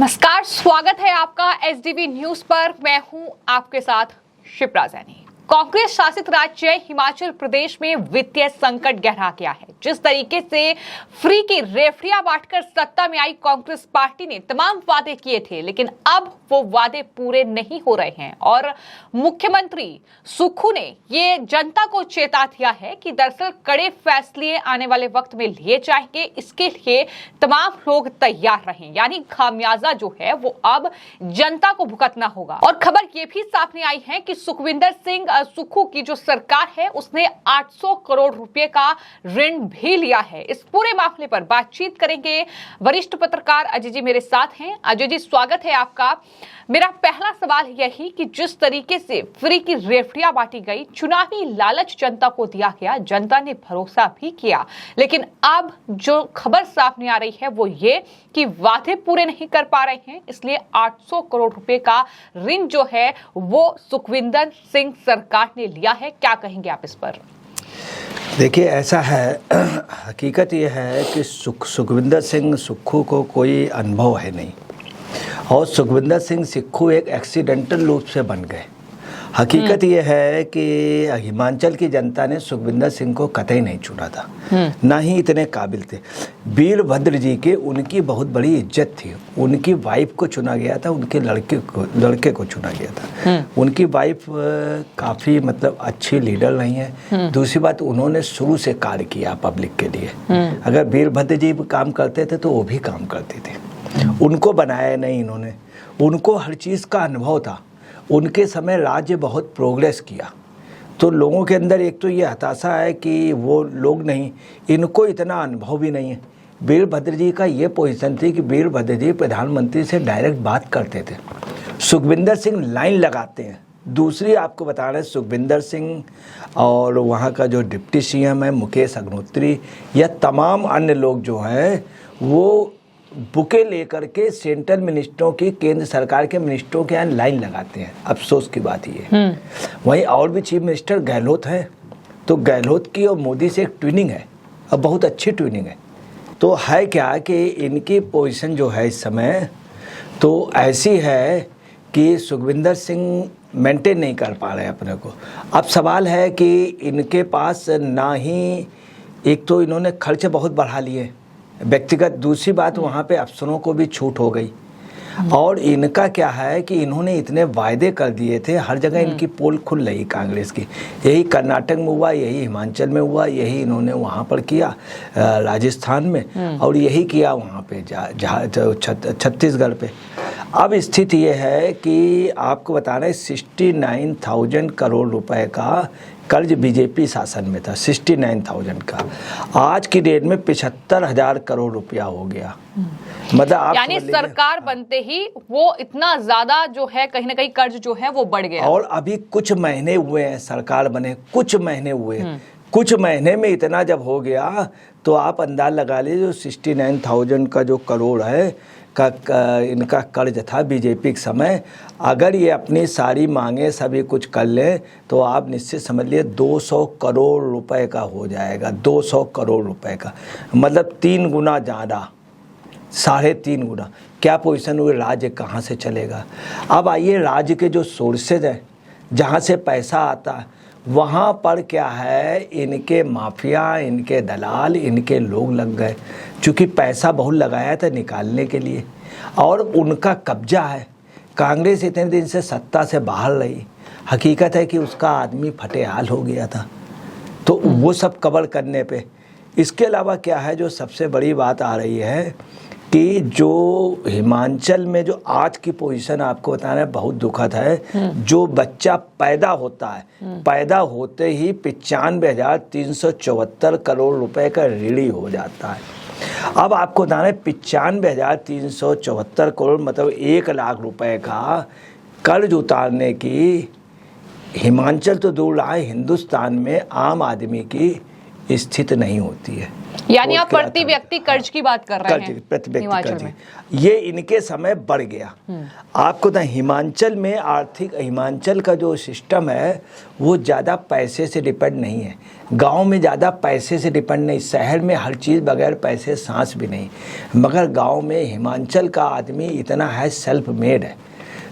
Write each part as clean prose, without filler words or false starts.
नमस्कार, स्वागत है आपका एसडीवी न्यूज पर। मैं हूं आपके साथ शिप्रा सैनी। कांग्रेस शासित राज्य हिमाचल प्रदेश में वित्तीय संकट गहरा गया है। जिस तरीके से फ्री की रेफड़ियां बांटकर सत्ता में आई कांग्रेस पार्टी ने तमाम वादे किए थे, लेकिन अब वो वादे पूरे नहीं हो रहे हैं और मुख्यमंत्री सुक्खू ने ये जनता को चेता दिया है कि दरअसल कड़े फैसले आने वाले वक्त में लिए जाएंगे। इसके लिए तमाम लोग तैयार रहें, यानी खामियाजा जो है वो अब जनता को भुगतना होगा। और खबर ये भी सामने आई है कि सुखविंदर सिंह सुक्खू की जो सरकार है उसने 800 करोड़ रुपए का ऋण भी लिया है। इस पूरे मामले पर बातचीत करेंगे वरिष्ठ पत्रकार अजय जी मेरे साथ हैं। अजय जी, स्वागत है आपका। मेरा पहला सवाल यही कि जिस तरीके से फ्री की रेफड़ियां बांटी गई, चुनावी लालच जनता को दिया गया, जनता ने भरोसा भी किया, लेकिन अब जो खबर सामने आ रही है वो ये कि वादे पूरे नहीं कर पा रहे हैं, इसलिए 800 करोड़ रुपए का ऋण जो है वो सुखविंदर सिंह सरकार ने लिया है। क्या कहेंगे आप इस पर? देखिए, ऐसा है, हकीकत यह है कि सुखविंदर सिंह सुक्खू को कोई अनुभव है नहीं और सुखविंदर सिंह सुक्खू एक एक्सीडेंटल रूप से बन गए। हकीकत यह है कि हिमाचल की जनता ने सुखविंदर सिंह को कतई नहीं चुना था, ना ही इतने काबिल थे। वीरभद्र जी के उनकी बहुत बड़ी इज्जत थी, उनकी वाइफ को चुना गया था, उनके लड़के को चुना गया था। उनकी वाइफ काफ़ी अच्छी लीडर रही हैं। दूसरी बात, उन्होंने शुरू से कार्य किया पब्लिक के लिए। अगर वीरभद्र जी काम करते थे तो वो भी काम करते थे, उनको बनाया नहीं इन्होंने। उनको हर चीज़ का अनुभव था, उनके समय राज्य बहुत प्रोग्रेस किया। तो लोगों के अंदर एक तो ये हताशा है कि वो लोग नहीं, इनको इतना अनुभव भी नहीं है। वीरभद्र जी का ये पोजीशन थी कि वीरभद्र जी प्रधानमंत्री से डायरेक्ट बात करते थे, सुखविंदर सिंह लाइन लगाते हैं। दूसरी आपको बता रहे हैं, सुखविंदर सिंह और वहाँ का जो डिप्टी सीएम है मुकेश अग्निहोत्री या तमाम अन्य लोग जो हैं वो बुके लेकर के सेंट्रल मिनिस्टरों की, केंद्र सरकार के मिनिस्टरों के यहाँ लाइन लगाते हैं। अफसोस की बात ये है। वहीं और भी चीफ मिनिस्टर गहलोत है, तो गहलोत की और मोदी से एक ट्विनिंग है और बहुत अच्छी ट्विनिंग है। तो है क्या कि इनकी पोजीशन जो है इस समय तो ऐसी है कि सुखविंदर सिंह मेंटेन नहीं कर पा रहे हैं अपने को। अब सवाल है कि इनके पास ना ही, एक तो इन्होंने खर्च बहुत बढ़ा लिए व्यक्तिगत, दूसरी बात वहाँ पे अफसरों को भी छूट हो गई। और इनका क्या है कि इन्होंने इतने वायदे कर दिए थे, हर जगह इनकी पोल खुल रही कांग्रेस की। यही कर्नाटक में हुआ, यही हिमाचल में हुआ, यही इन्होंने वहाँ पर किया राजस्थान में, और यही किया वहाँ पे छत्तीसगढ़ पे। अब स्थिति ये है कि आपको बता रहे 69,000 करोड़ रुपए का कर्ज बीजेपी शासन में था, 69,000 का। आज की डेट में 75,000 करोड़ रुपया हो गया। आप यानी सरकार बनते ही वो इतना ज्यादा जो है कहीं ना कहीं कर्ज जो है वो बढ़ गया। और अभी कुछ महीने हुए हैं सरकार बने, कुछ महीने हुए, कुछ महीने में इतना जब हो गया तो आप अंदाज लगा लीजिए 69,000 का जो करोड़ है का इनका कर्ज था बीजेपी के समय। अगर ये अपनी सारी मांगे सभी कुछ कर ले तो आप निश्चित समझ लिए 200 करोड़ रुपए का हो जाएगा। 200 करोड़ रुपए का 3 गुना ज़्यादा, 3.5 गुना। क्या पोजीशन हुई, राज्य कहाँ से चलेगा? अब आइए, राज्य के जो सोर्सेज हैं, जहाँ से पैसा आता है, वहाँ पर क्या है, इनके माफिया, इनके दलाल, इनके लोग लग गए, क्योंकि पैसा बहुत लगाया था निकालने के लिए और उनका कब्जा है। कांग्रेस इतने दिन से सत्ता से बाहर रही, हकीकत है कि उसका आदमी फटेहाल हो गया था, तो वो सब कवर करने पे। इसके अलावा क्या है, जो सबसे बड़ी बात आ रही है कि जो हिमाचल में जो आज की पोजीशन आपको बताना है बहुत दुखद है। जो बच्चा पैदा होता है, पैदा होते ही 95,374 करोड़ रुपए का ऋणी हो जाता है। अब आपको बताना है 95,374 करोड़ 1 लाख रुपए का कर्ज उतारने की हिमाचल तो दूर रहा है, हिंदुस्तान में आम आदमी की स्थिति नहीं होती है। यानी आप प्रति व्यक्ति कर्ज की बात कर रहे हैं? प्रति व्यक्ति कर्ज, ये इनके समय बढ़ गया। आपको तो हिमाचल में हिमाचल का जो सिस्टम है वो ज़्यादा पैसे से डिपेंड नहीं है। गांव में ज़्यादा पैसे से डिपेंड नहीं, शहर में हर चीज़ बगैर पैसे सांस भी नहीं, मगर गांव में हिमाचल का आदमी इतना है सेल्फ मेड है,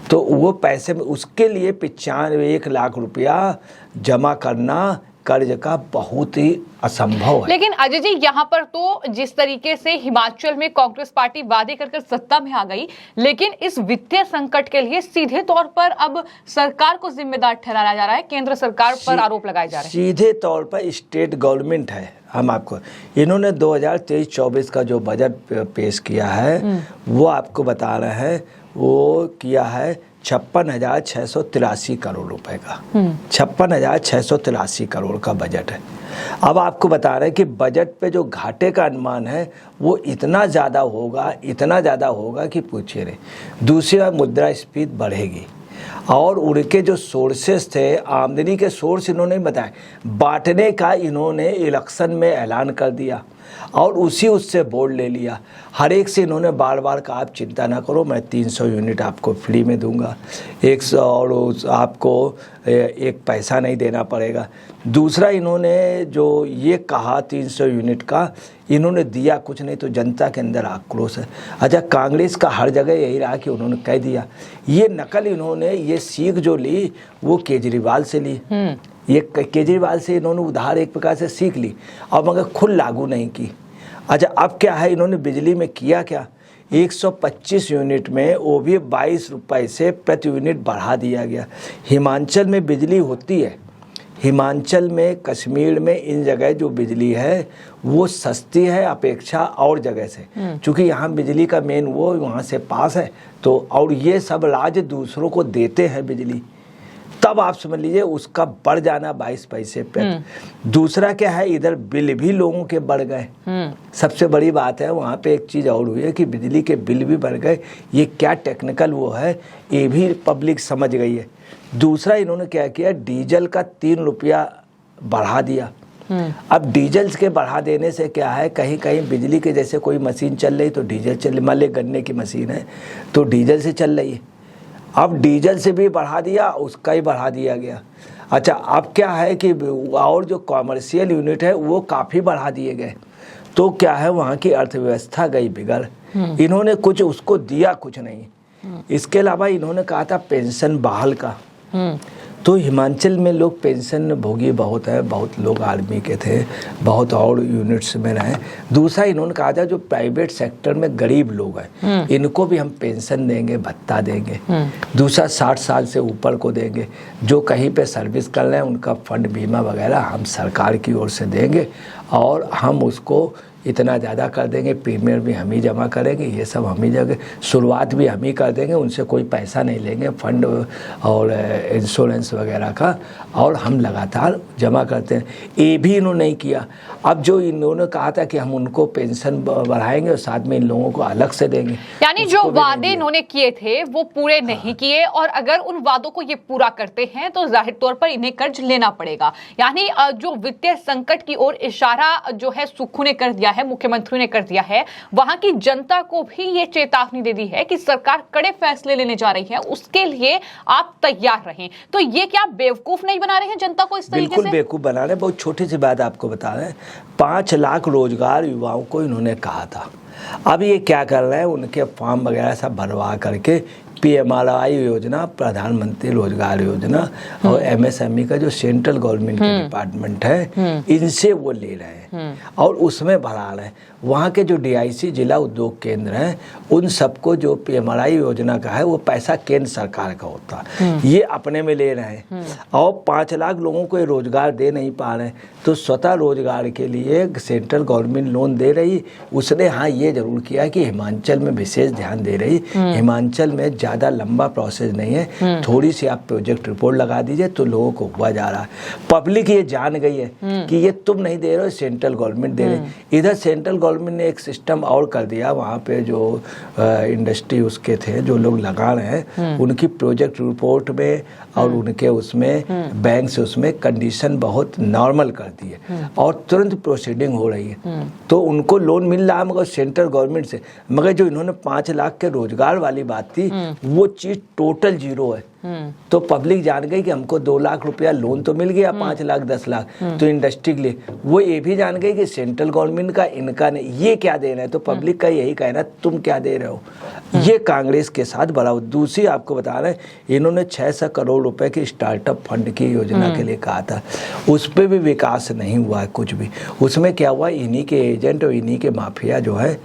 तो वो पैसे में उसके लिए 95 लाख रुपया जमा करना कर्ज का बहुत ही असंभव है। लेकिन अजय जी, यहाँ पर तो जिस तरीके से हिमाचल में कांग्रेस पार्टी वादे कर सत्ता में आ गई, लेकिन इस वित्तीय संकट के लिए सीधे तौर पर अब सरकार को जिम्मेदार ठहराया जा रहा है, केंद्र सरकार पर आरोप लगाए जा रहे हैं। सीधे तौर पर स्टेट गवर्नमेंट है। हम आपको इन्होंने 2023-24 का जो बजट पेश किया है वो आपको बता रहे हैं, वो किया है 56,683 करोड़ रुपए का। 56,683 करोड़ का बजट है। अब आपको बता रहे हैं कि बजट पे जो घाटे का अनुमान है वो इतना ज़्यादा होगा कि पूछिए नहीं। दूसरी बात, मुद्रास्फीति बढ़ेगी और उनके जो सोर्सेस थे, आमदनी के सोर्स इन्होंने बताए, बांटने का इन्होंने इलेक्शन में ऐलान कर दिया और उससे बोर्ड ले लिया। हर एक से इन्होंने बार बार कहा आप चिंता ना करो, मैं 300 यूनिट आपको फ्री में दूंगा, 100 और आपको एक पैसा नहीं देना पड़ेगा। दूसरा, इन्होंने जो ये कहा 300 यूनिट का, इन्होंने दिया कुछ नहीं, तो जनता के अंदर आक्रोश है। अच्छा, कांग्रेस का हर जगह यही रहा कि उन्होंने कह दिया। ये नकल इन्होंने, ये सीख जो ली वो केजरीवाल से ली। ये केजरीवाल से इन्होंने उधार एक प्रकार से सीख ली और मगर खुद लागू नहीं की। अच्छा, अब क्या है, इन्होंने बिजली में किया क्या, 125 यूनिट में वो भी 22 रुपये से प्रति यूनिट बढ़ा दिया गया। हिमाचल में बिजली होती है, हिमाचल में, कश्मीर में, इन जगह जो बिजली है वो सस्ती है अपेक्षा और जगह से, क्योंकि यहाँ बिजली का मेन वो वहाँ से पास है, तो और ये सब राज्य दूसरों को देते हैं बिजली, तब आप समझ लीजिए उसका बढ़ जाना 22 पैसे पे। दूसरा क्या है, इधर बिल भी लोगों के बढ़ गए। सबसे बड़ी बात है, वहाँ पे एक चीज़ और हुई है कि बिजली के बिल भी बढ़ गए। ये क्या टेक्निकल वो है, ये भी पब्लिक समझ गई है। दूसरा, इन्होंने क्या किया, डीजल का 3 रुपया बढ़ा दिया। अब डीजल के बढ़ा देने से क्या है, कहीं कहीं बिजली के जैसे कोई मशीन चल रही तो डीजल चल, मान ली गन्ने की मशीन है तो डीजल से चल रही है, अब डीजल से भी बढ़ा दिया, उसका ही बढ़ा दिया गया। अच्छा, अब क्या है कि और जो कॉमर्शियल यूनिट है वो काफ़ी बढ़ा दिए गए, तो क्या है, वहाँ की अर्थव्यवस्था गई बिगड़। इन्होंने कुछ उसको दिया कुछ नहीं। इसके अलावा इन्होंने कहा था पेंशन बहाल का, तो हिमाचल में लोग पेंशन भोगी बहुत है, बहुत लोग आर्मी के थे, बहुत और यूनिट्स में रहे। दूसरा, इन्होंने कहा था जो प्राइवेट सेक्टर में गरीब लोग हैं इनको भी हम पेंशन देंगे, भत्ता देंगे। दूसरा, 60 साल से ऊपर को देंगे, जो कहीं पे सर्विस कर रहे हैं उनका फंड बीमा वगैरह हम सरकार की ओर से देंगे और हम उसको इतना ज़्यादा कर देंगे, प्रीमियर भी हम ही जमा करेंगे, ये सब हम ही जगह शुरुआत भी हम ही कर देंगे, उनसे कोई पैसा नहीं लेंगे, फंड और इंश्योरेंस वगैरह का, और हम लगातार जमा करते हैं। ये भी इन्होंने नहीं किया। अब जो इन्होंने कहा था कि हम उनको पेंशन बढ़ाएंगे और साथ में इन लोगों को अलग से देंगे, यानी जो वादे इन्होंने किए थे वो पूरे नहीं किए, और अगर उन वादों को ये पूरा करते हैं तो जाहिर तौर पर इन्हें कर्ज लेना पड़ेगा। यानी जो वित्तीय संकट की ओर इशारा जो है सुक्खू ने कर दिया है, मुख्यमंत्री ने कर दिया है, वहां की जनता को भी ये चेतावनी दे दी है कि सरकार कड़े फैसले लेने जा रही है, उसके लिए आप तैयार रहें। तो ये क्या बेवकूफ नहीं बना रहे हैं जनता को इस तरीके से? बिल्कुल बेवकूफ बना रहे हैं। बहुत छोटी सी बात आपको बता रहे हैं, 5 लाख रोजगार युवाओं को इन्होंने कहा था। अब ये क्या कर रहे हैं, उनके फॉर्म वगैरह सब भरवा करके PMRY योजना, प्रधानमंत्री रोजगार योजना और MSME का जो सेंट्रल गवर्नमेंट के डिपार्टमेंट है, इनसे वो ले रहे हैं और उसमें भरा रहे हैं। वहाँ के जो DIC जिला उद्योग केंद्र हैं, उन सबको जो PMRY योजना का है वो पैसा केंद्र सरकार का होता है, ये अपने में ले रहे हैं और 5 लाख लोगों को ये रोजगार दे नहीं पा रहे हैं। तो स्वतः रोजगार के लिए सेंट्रल गवर्नमेंट लोन दे रही, उसने हाँ ये जरूर किया कि हिमाचल में विशेष ध्यान दे रही, हिमाचल में ज़्यादा लंबा प्रोसेस नहीं है, थोड़ी सी आप प्रोजेक्ट रिपोर्ट लगा दीजिए तो लोगों को हुआ जा रहा है। पब्लिक ये जान गई है कि ये तुम नहीं दे रहे हो, सेंट्रल गवर्नमेंट दे रही है। इधर सेंट्रल गवर्नमेंट ने एक सिस्टम और कर दिया, वहाँ पे जो इंडस्ट्री उसके थे जो लोग लगा रहे हैं उनकी प्रोजेक्ट रिपोर्ट में और उनके उसमें बैंक से उसमें कंडीशन बहुत नॉर्मल कर दी है और तुरंत प्रोसीडिंग हो रही है, तो उनको लोन मिल रहा है मगर सेंट्रल गवर्नमेंट से। मगर जो इन्होंने 5 लाख के रोजगार वाली बात थी वो चीज टोटल जीरो है। तो पब्लिक जान गई कि हमको 2 लाख रुपया लोन तो मिल गया, 5 लाख 10 लाख तो इंडस्ट्री के लिए। वो ये भी जान गई कि सेंट्रल गवर्नमेंट का इनका नहीं, ये क्या दे रहे हैं, तो पब्लिक का यही कहना तुम क्या दे रहे हो। ये कांग्रेस के साथ बड़ा। दूसरी आपको बता रहे हैं इन्होंने 600 करोड़ रुपए की स्टार्टअप फंड की योजना के लिए कहा था, उस पर भी विकास नहीं हुआ है कुछ भी। उसमें क्या हुआ, इन्हीं के एजेंट और इन्हीं के माफिया जो है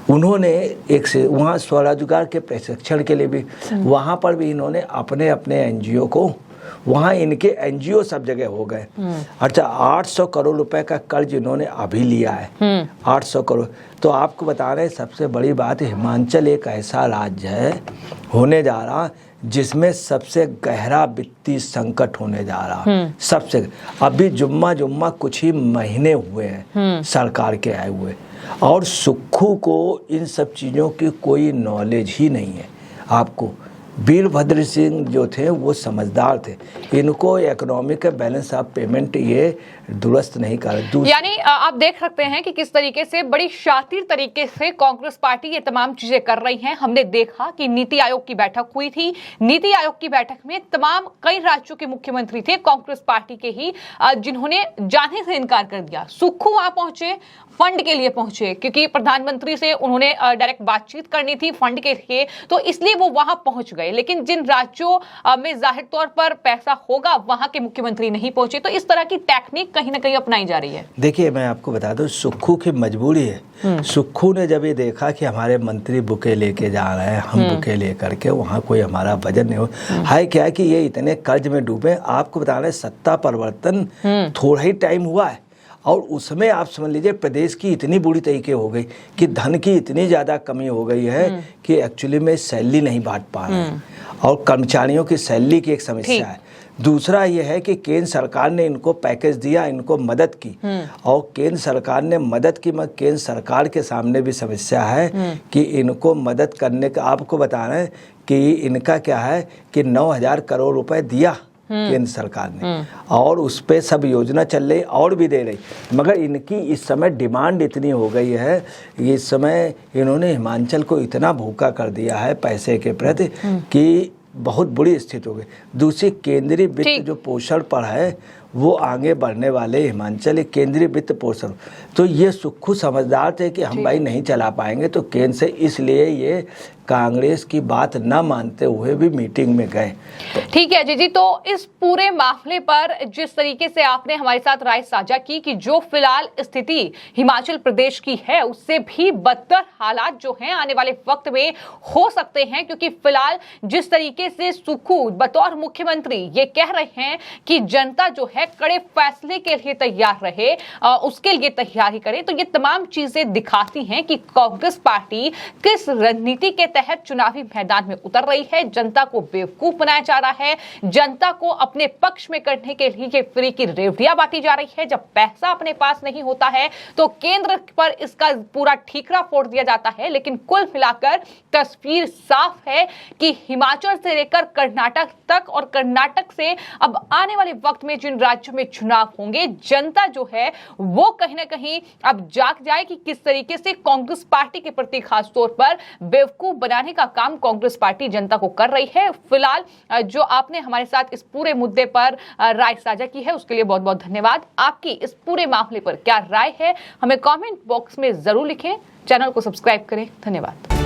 उन्होंने एक से वहाँ स्वरोजगार के प्रशिक्षण के लिए भी वहाँ पर भी इन्होंने अपने अपने एनजीओ को, वहाँ इनके एनजीओ सब जगह हो गए। अच्छा 800 करोड़ रुपए का कर्ज इन्होंने अभी लिया है, 800 करोड़। तो आपको बता रहे हैं सबसे बड़ी बात, हिमाचल एक ऐसा राज्य है होने जा रहा जिसमें सबसे गहरा वित्तीय संकट होने जा रहा। सबसे अभी जुम्मा कुछ ही महीने हुए हैं सरकार के आए हुए, और सुक्खू को इन सब चीज़ों की कोई नॉलेज ही नहीं है। आपको वीरभद्र सिंह जो थे वो समझदार थे, इनको इकोनॉमिक बैलेंस ऑफ पेमेंट ये दुरुस्त नहीं कर। यानी आप देख सकते हैं कि किस तरीके से बड़ी शातिर तरीके से कांग्रेस पार्टी ये तमाम चीजें कर रही है। हमने देखा कि नीति आयोग की बैठक हुई थी, नीति आयोग की बैठक में तमाम कई राज्यों के मुख्यमंत्री थे कांग्रेस पार्टी के ही, जिन्होंने जाने से इनकार कर दिया। सुक्खू वहां पहुंचे, फंड के लिए पहुंचे, क्योंकि प्रधानमंत्री से उन्होंने डायरेक्ट बातचीत करनी थी फंड के लिए, तो इसलिए वो वहां पहुंच गए। लेकिन जिन राज्यों में जाहिर तौर पर पैसा होगा वहां के मुख्यमंत्री नहीं पहुंचे। तो इस तरह की टेक्निक कहीं ना कहीं अपनाई जा रही है। देखिए मैं आपको बता दूं, सुक्खू की मजबूरी है। सुक्खू ने जब ये देखा कि हमारे मंत्री बुके लेके जा रहे हैं, हम बुके लेकर के वहाँ कोई हमारा वजन नहीं हो है, क्या है कि ये इतने कर्ज में डूबे। आपको बता रहे सत्ता परिवर्तन थोड़ा ही टाइम हुआ है और उसमें आप समझ लीजिए प्रदेश की इतनी बुरी तरीके हो गई कि धन की इतनी ज़्यादा कमी हो गई है कि एक्चुअली में सैलरी नहीं बांट पा रहे हैं और कर्मचारियों की सैलरी की एक समस्या है। दूसरा ये है कि केंद्र सरकार ने इनको पैकेज दिया, इनको मदद की और केंद्र सरकार ने मदद की, मगर केंद्र सरकार के सामने भी समस्या है कि इनको मदद करने का। आपको बता रहे हैं कि इनका क्या है कि 9,000 करोड़ रुपए दिया केंद्र सरकार ने और उस पे सब योजना चल रही और भी दे रही, मगर इनकी इस समय डिमांड इतनी हो गई है, इस समय इन्होंने हिमाचल को इतना भूखा कर दिया है पैसे के प्रति कि बहुत बुरी स्थिति हो गई। दूसरी केंद्रीय वित्त जो पोषण पर है वो आगे बढ़ने वाले हिमाचल केंद्रीय वित्त पोषण, तो ये सुक्खू समझदार थे कि हम भाई नहीं चला पाएंगे तो केंद्र से, इसलिए ये कांग्रेस की बात न मानते हुए भी मीटिंग में गए। ठीक है जी। तो इस पूरे मामले पर जिस तरीके से आपने हमारे साथ राय साझा की कि जो फिलहाल स्थिति हिमाचल प्रदेश की है उससे भी बदतर हालात जो हैं आने वाले वक्त में हो सकते हैं, क्योंकि फिलहाल जिस तरीके से सुक्खू बतौर मुख्यमंत्री ये कह रहे हैं कि जनता जो है कड़े फैसले के लिए तैयार रहे, उसके लिए तैयारी करे, तो ये तमाम चीजें दिखाती हैं कि कांग्रेस पार्टी किस रणनीति के तहत चुनावी मैदान में उतर रही है। जनता को बेवकूफ बनाया जा रहा है, जनता को अपने पक्ष में करने के लिए फ्री की रेवड़ियां बांटी जा रही है। जब पैसा अपने पास नहीं होता है तो केंद्र पर इसका पूरा ठीकरा फोड़ दिया जाता है। लेकिन कुल मिलाकर तस्वीर साफ है कि हिमाचल से लेकर कर्नाटक तक और कर्नाटक से अब आने वाले वक्त में जिन राज्यों में चुनाव होंगे, जनता जो है वो कहीं ना कहीं अब जाग जाए कि किस तरीके से कांग्रेस पार्टी के प्रति खास तौर पर बेवकूफ बनाने का काम कांग्रेस पार्टी जनता को कर रही है। फिलहाल जो आपने हमारे साथ इस पूरे मुद्दे पर राय साझा की है उसके लिए बहुत बहुत धन्यवाद। आपकी इस पूरे मामले पर क्या राय है हमें कमेंट बॉक्स में जरूर लिखें, चैनल को सब्सक्राइब करें। धन्यवाद।